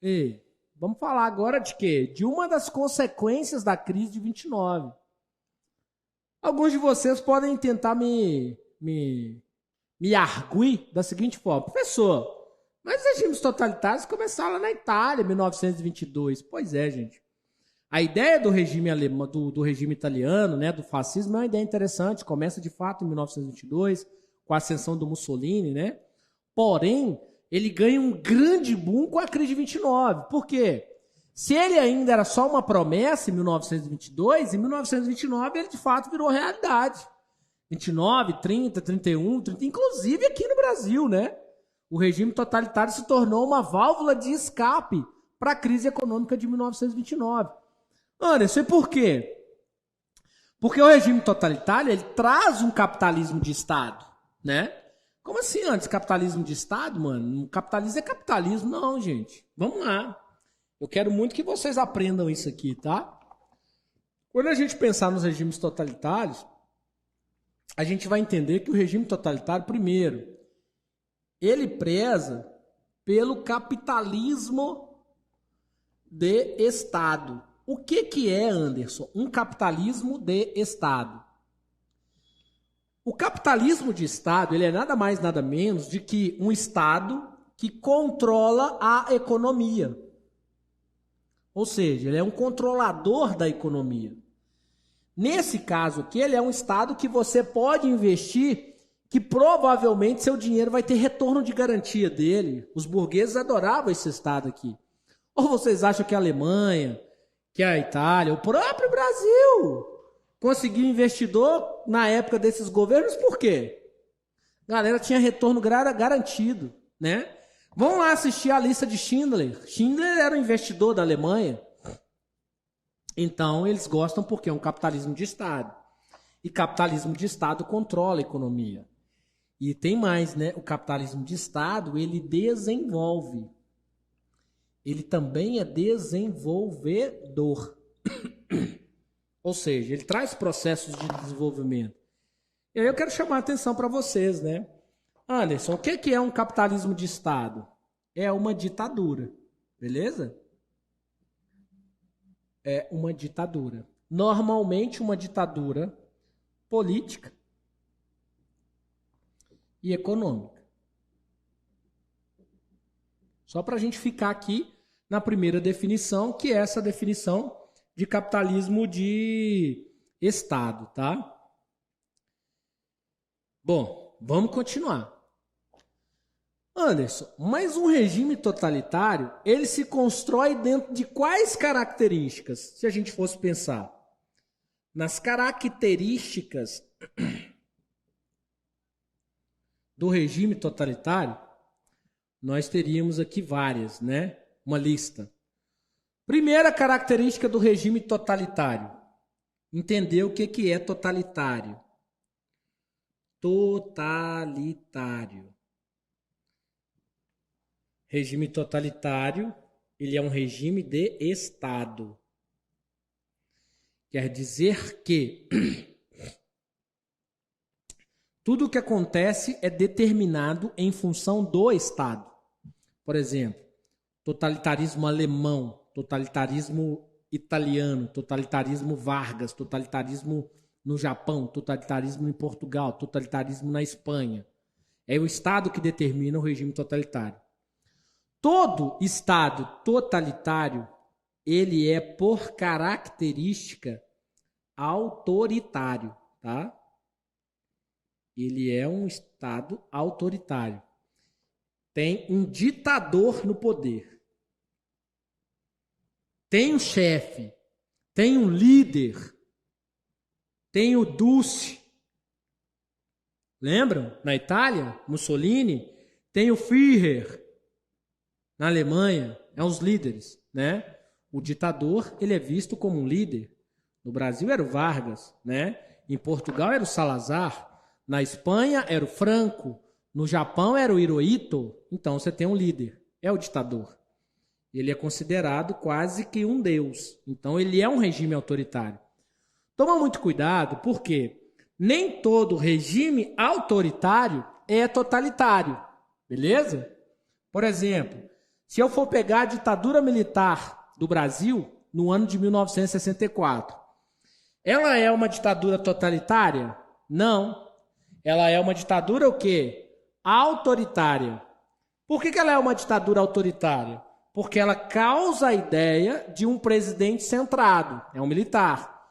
E vamos falar agora de quê? De uma das consequências da crise de 29. Alguns de vocês podem tentar me arguir da seguinte forma. Professor, mas os regimes totalitários começaram lá na Itália, em 1922. Pois é, gente. A ideia do regime alemão, do regime italiano, né, do fascismo, é uma ideia interessante. Começa, de fato, em 1922, com a ascensão do Mussolini, né? Porém, ele ganha um grande boom com a crise de 29. Por quê? Se ele ainda era só uma promessa em 1922, em 1929 ele de fato virou realidade. 29, 30, 31, 30, inclusive aqui no Brasil, né? O regime totalitário se tornou uma válvula de escape para a crise econômica de 1929. Anderson, e por quê? Porque o regime totalitário ele traz um capitalismo de Estado, né? Como assim antes capitalismo de Estado, mano? Capitalismo é capitalismo. Não, gente. Vamos lá. Eu quero muito que vocês aprendam isso aqui, tá? Quando a gente pensar nos regimes totalitários, a gente vai entender que o regime totalitário, primeiro, ele preza pelo capitalismo de Estado. O que é, Anderson? Um capitalismo de Estado. O capitalismo de Estado, ele é nada mais, nada menos de que um Estado que controla a economia. Ou seja, ele é um controlador da economia. Nesse caso aqui, ele é um Estado que você pode investir, que provavelmente seu dinheiro vai ter retorno de garantia dele. Os burgueses adoravam esse Estado aqui. Ou vocês acham que a Alemanha, que a Itália, o próprio Brasil conseguiu investidor na época desses governos? Por quê? A galera tinha retorno garantido, né? Vamos lá assistir a lista de Schindler. Schindler era um investidor da Alemanha. Então, eles gostam porque é um capitalismo de Estado. E capitalismo de Estado controla a economia. E tem mais, né? O capitalismo de Estado, ele desenvolve. Ele também é desenvolvedor. Ou seja, ele traz processos de desenvolvimento. E aí eu quero chamar a atenção para vocês, né? Anderson, o que é um capitalismo de Estado? É uma ditadura, beleza? É uma ditadura. Normalmente uma ditadura política e econômica. Só para a gente ficar aqui na primeira definição, que é essa definição de capitalismo de Estado, tá? Bom, vamos continuar. Anderson, mas um regime totalitário, ele se constrói dentro de quais características? Se a gente fosse pensar nas características do regime totalitário, nós teríamos aqui várias, né? Uma lista. Primeira característica do regime totalitário. Entender o que é totalitário. Totalitário. Regime totalitário, ele é um regime de Estado. Quer dizer que tudo o que acontece é determinado em função do Estado. Por exemplo, totalitarismo alemão, totalitarismo italiano, totalitarismo Vargas, totalitarismo no Japão, totalitarismo em Portugal, totalitarismo na Espanha. É o Estado que determina o regime totalitário. Todo Estado totalitário, ele é por característica autoritário, tá? Ele é um Estado autoritário. Tem um ditador no poder. Tem um chefe. Tem um líder. Tem o Duce. Lembram? Na Itália, Mussolini. Tem o Führer. Na Alemanha, é os líderes, né? O ditador, ele é visto como um líder. No Brasil era o Vargas, né? Em Portugal era o Salazar. Na Espanha era o Franco. No Japão era o Hirohito. Então você tem um líder, é o ditador. Ele é considerado quase que um deus. Então ele é um regime autoritário. Toma muito cuidado, porque nem todo regime autoritário é totalitário. Beleza? Por exemplo, Se eu for pegar a ditadura militar do Brasil, no ano de 1964, ela é uma ditadura totalitária? Não. Ela é uma ditadura o quê? Autoritária. Por que ela é uma ditadura autoritária? Porque ela causa a ideia de um presidente centrado, é um militar.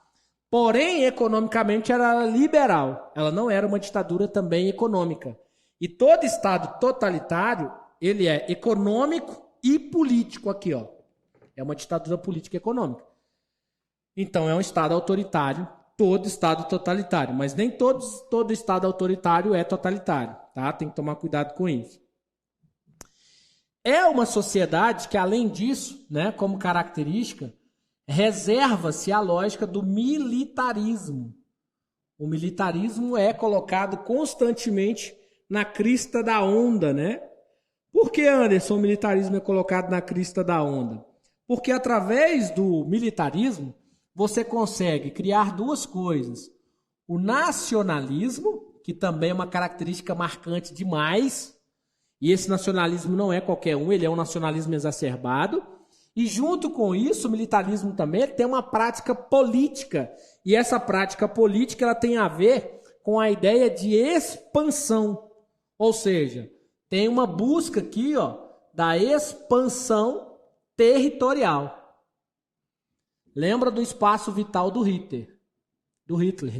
Porém, economicamente, ela era liberal. Ela não era uma ditadura também econômica. E todo Estado totalitário, ele é econômico e político aqui, ó. É uma ditadura política e econômica. Então, é um Estado autoritário, todo Estado totalitário. Mas nem todo Estado autoritário é totalitário, tá? Tem que tomar cuidado com isso. É uma sociedade que, além disso, né, como característica, reserva-se a lógica do militarismo. O militarismo é colocado constantemente na crista da onda, né? Por que, Anderson, o militarismo é colocado na crista da onda? Porque através do militarismo, você consegue criar duas coisas. O nacionalismo, que também é uma característica marcante demais, e esse nacionalismo não é qualquer um, ele é um nacionalismo exacerbado. E junto com isso, o militarismo também tem uma prática política. E essa prática política ela tem a ver com a ideia de expansão. Ou seja, tem uma busca aqui, ó, da expansão territorial. Lembra do espaço vital do Hitler,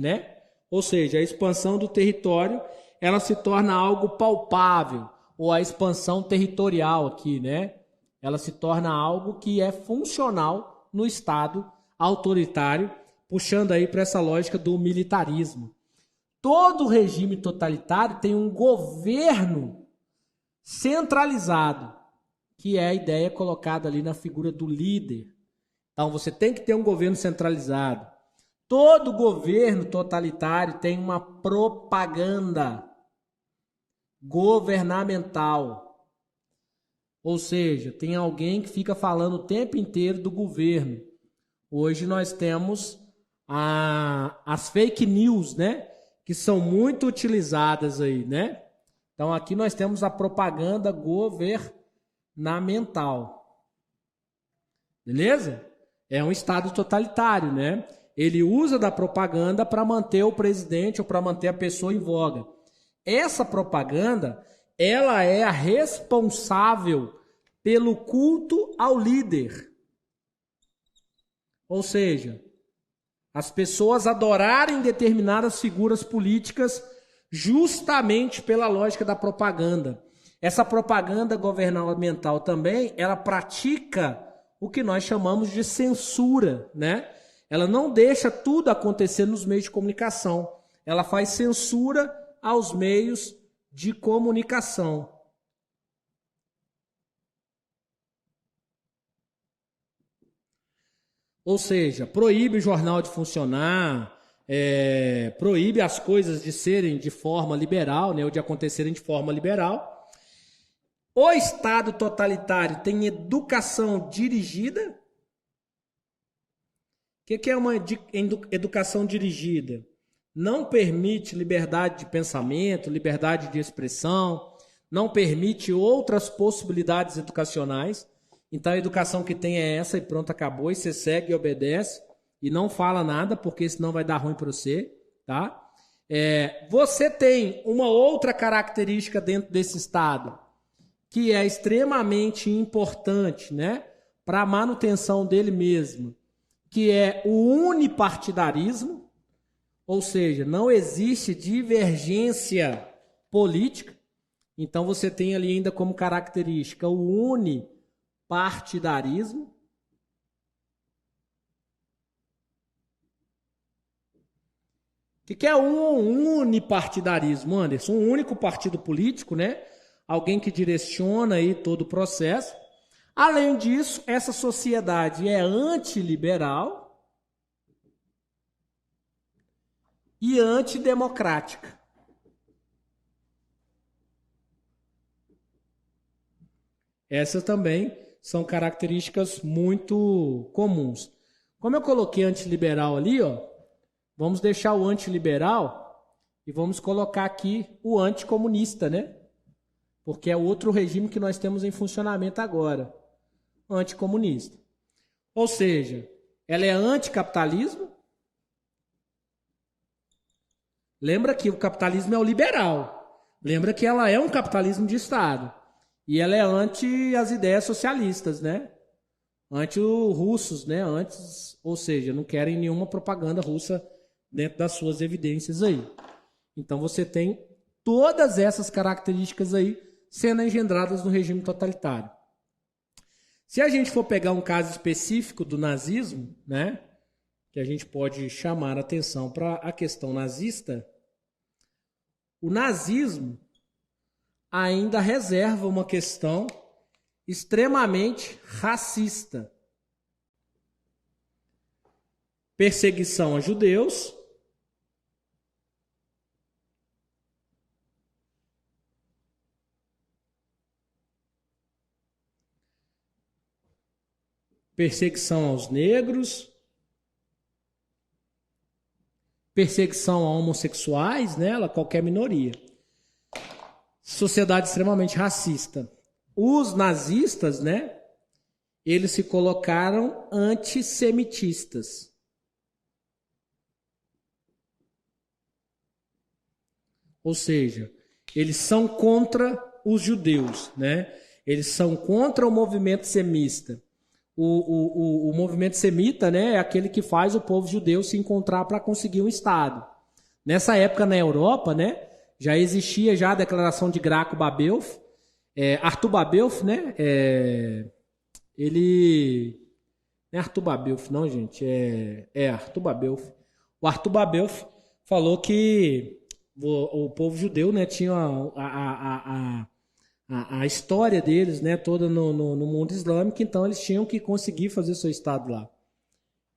né? Ou seja, a expansão do território, ela se torna algo palpável, ou a expansão territorial aqui, né? Ela se torna algo que é funcional no Estado autoritário, puxando aí para essa lógica do militarismo. Todo regime totalitário tem um governo centralizado, que é a ideia colocada ali na figura do líder. Então, você tem que ter um governo centralizado. Todo governo totalitário tem uma propaganda governamental. Ou seja, tem alguém que fica falando o tempo inteiro do governo. Hoje nós temos as fake news, né? Que são muito utilizadas aí, né? Então aqui nós temos a propaganda governamental. Beleza? É um Estado totalitário, né? Ele usa da propaganda para manter o presidente ou para manter a pessoa em voga. Essa propaganda, ela é a responsável pelo culto ao líder. Ou seja, as pessoas adorarem determinadas figuras políticas justamente pela lógica da propaganda. Essa propaganda governamental também, ela pratica o que nós chamamos de censura, né? Ela não deixa tudo acontecer nos meios de comunicação. Ela faz censura aos meios de comunicação. Ou seja, proíbe o jornal de funcionar, proíbe as coisas de serem de forma liberal, né, ou de acontecerem de forma liberal. O Estado totalitário tem educação dirigida. O que é uma educação dirigida? Não permite liberdade de pensamento, liberdade de expressão, não permite outras possibilidades educacionais. Então a educação que tem é essa e pronto, acabou. E você segue e obedece e não fala nada, porque senão vai dar ruim para você, tá? Você tem uma outra característica dentro desse Estado que é extremamente importante, né, para a manutenção dele mesmo, que é o unipartidarismo, ou seja, não existe divergência política. Então você tem ali ainda como característica o unipartidarismo. O que é um unipartidarismo, Anderson? Um único partido político, né? Alguém que direciona aí todo o processo. Além disso, essa sociedade é antiliberal e antidemocrática. Essas também são características muito comuns. Como eu coloquei antiliberal ali, ó, vamos deixar o antiliberal e vamos colocar aqui o anticomunista, né? porque é outro regime que nós temos em funcionamento agora, anticomunista. Ou seja, ela é anticapitalismo. Lembra que o capitalismo é o liberal. Lembra que ela é um capitalismo de Estado. E ela é anti as ideias socialistas, né? Anti-russos, né? Ou seja, não querem nenhuma propaganda russa dentro das suas evidências aí. Então você tem todas essas características aí sendo engendradas no regime totalitário. Se a gente for pegar um caso específico do nazismo, né? Que a gente pode chamar a atenção para a questão nazista, o nazismo ainda reserva uma questão extremamente racista. Perseguição a judeus, perseguição aos negros, perseguição a homossexuais, né, a qualquer minoria. Sociedade extremamente racista. Os nazistas, né, eles se colocaram antissemitistas. Ou seja, eles são contra os judeus, né? Eles são contra o movimento semita. O movimento semita, né, é aquele que faz o povo judeu se encontrar para conseguir um Estado. Nessa época na Europa, né, já existia já a declaração de Graco-Babeuf, Arthur Babeuf, né, ele... Não é Arthur Babeuf não, gente, é Arthur Babeuf. O Arthur Babeuf falou que o povo judeu, né, tinha a história deles, né, toda no mundo islâmico, então eles tinham que conseguir fazer seu Estado lá.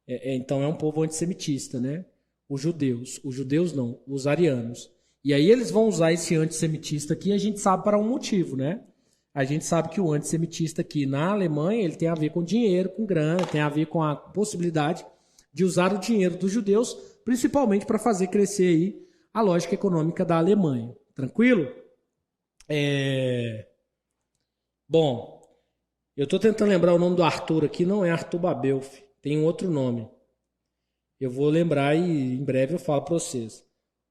Então é um povo antissemitista, né? Os judeus não, os arianos. E aí eles vão usar esse antissemitista aqui, a gente sabe para um motivo, né? A gente sabe que o antissemitista aqui na Alemanha, ele tem a ver com dinheiro, com grana, tem a ver com a possibilidade de usar o dinheiro dos judeus, principalmente para fazer crescer aí a lógica econômica da Alemanha. Tranquilo? Bom, eu estou tentando lembrar o nome do Arthur aqui, não é Arthur Babeuf, tem um outro nome. Eu vou lembrar e em breve eu falo para vocês.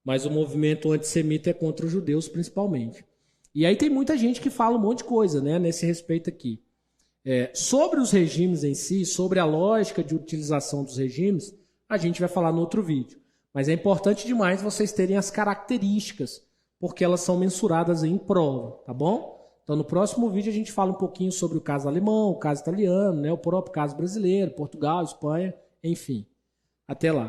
Mas o movimento antissemita é contra os judeus principalmente. E aí tem muita gente que fala um monte de coisa, né, nesse respeito aqui. Sobre os regimes em si, sobre a lógica de utilização dos regimes, a gente vai falar no outro vídeo. Mas é importante demais vocês terem as características, porque elas são mensuradas em prova, tá bom? Então no próximo vídeo a gente fala um pouquinho sobre o caso alemão, o caso italiano, né, o próprio caso brasileiro, Portugal, Espanha, enfim. Até lá.